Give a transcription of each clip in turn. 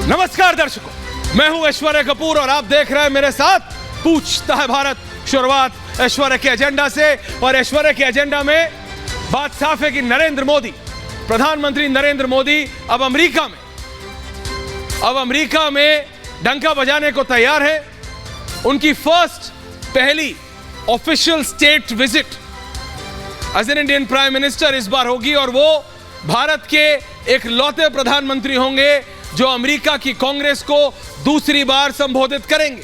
नमस्कार दर्शकों, मैं हूं ऐश्वर्य कपूर और आप देख रहे हैं मेरे साथ पूछता है भारत। शुरुआत ऐश्वर्य के एजेंडा से, और ऐश्वर्य के एजेंडा में बात साफ है कि नरेंद्र मोदी, प्रधानमंत्री नरेंद्र मोदी अब अमेरिका में डंका बजाने को तैयार है। उनकी पहली official state visit as an Indian prime minister इस बार होगी, और वो भारत के एक लौते प्रधानमंत्री होंगे जो अमेरिका की कांग्रेस को दूसरी बार संबोधित करेंगे।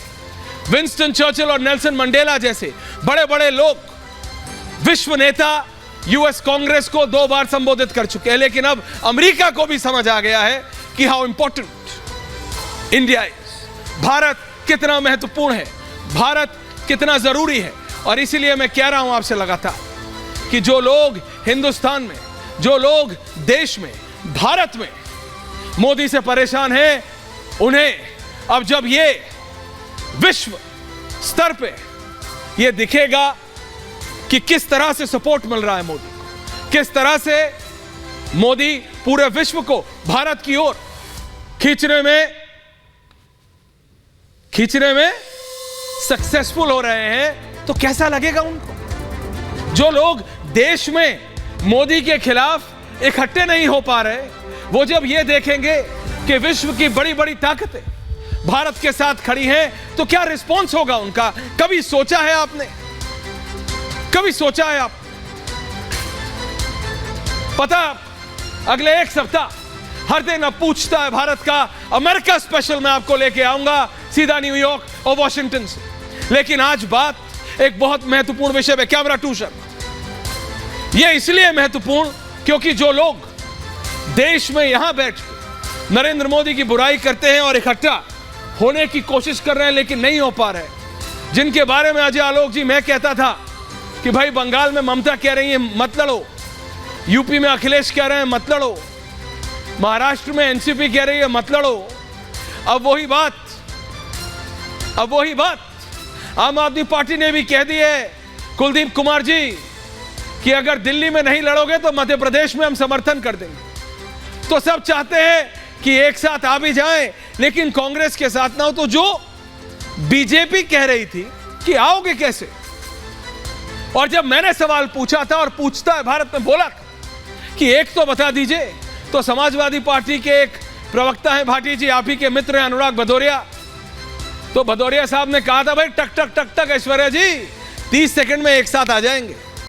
विंस्टन चर्चिल और नेल्सन मंडेला जैसे बड़े बड़े लोग, विश्व नेता यूएस कांग्रेस को 2 बार संबोधित कर चुके हैं, लेकिन अब अमेरिका को भी समझ आ गया है कि how important India is. Bharat कितना महत्वपूर्ण है, भारत कितना जरूरी है। और इसीलिए मैं कह रहा हूं आपसे लगातार कि जो लोग हिंदुस्तान में, जो लोग देश में, भारत में मोदी से परेशान हैं, उन्हें अब जब ये विश्व स्तर पे ये दिखेगा कि किस तरह से सपोर्ट मिल रहा है मोदी को, किस तरह से मोदी पूरे विश्व को भारत की ओर खींचने में सक्सेसफुल हो रहे हैं, तो कैसा लगेगा उनको। जो लोग देश में मोदी के खिलाफ इकट्ठे नहीं हो पा रहे, वो जब ये देखेंगे कि विश्व की बड़ी बड़ी ताकतें भारत के साथ खड़ी हैं, तो क्या रिस्पॉन्स होगा उनका। कभी सोचा है आपने, कभी सोचा है आप? पता, अगले एक सप्ताह हर दिन अब पूछता है भारत का अमेरिका स्पेशल मैं आपको लेके आऊंगा, सीधा न्यूयॉर्क और वॉशिंगटन से। लेकिन आज बात एक बहुत महत्वपूर्ण विषय पे। कैमरा 2 शर्मा, यह इसलिए महत्वपूर्ण क्योंकि जो लोग देश में यहां बैठ नरेंद्र मोदी की बुराई करते हैं और इकट्ठा होने की कोशिश कर रहे हैं लेकिन नहीं हो पा रहे, जिनके बारे में अजय आलोक जी मैं कहता था कि भाई बंगाल में ममता कह रही है मत लड़ो, यूपी में अखिलेश कह रहे हैं मत लड़ो, महाराष्ट्र में एनसीपी कह रही है मत लड़ो, अब वही बात आम आदमी पार्टी ने भी कह दी है, कुलदीप कुमार जी, कि अगर दिल्ली में नहीं लड़ोगे तो मध्य प्रदेश में हम समर्थन कर देंगे। तो सब चाहते हैं कि एक साथ आ भी जाएं, लेकिन कांग्रेस के साथ ना हो। तो जो बीजेपी कह रही थी कि आओगे कैसे, और जब मैंने सवाल पूछा था और पूछता है भारत में बोला था कि एक तो बता दीजिए, तो समाजवादी पार्टी के एक प्रवक्ता हैं भाटी जी, आप ही के मित्र हैं अनुराग भदौरिया, तो भदौरिया साहब ने कहा था भाई टक टक टक टक ऐश्वर्या जी 30 सेकंड में एक साथ आ जाएंगे।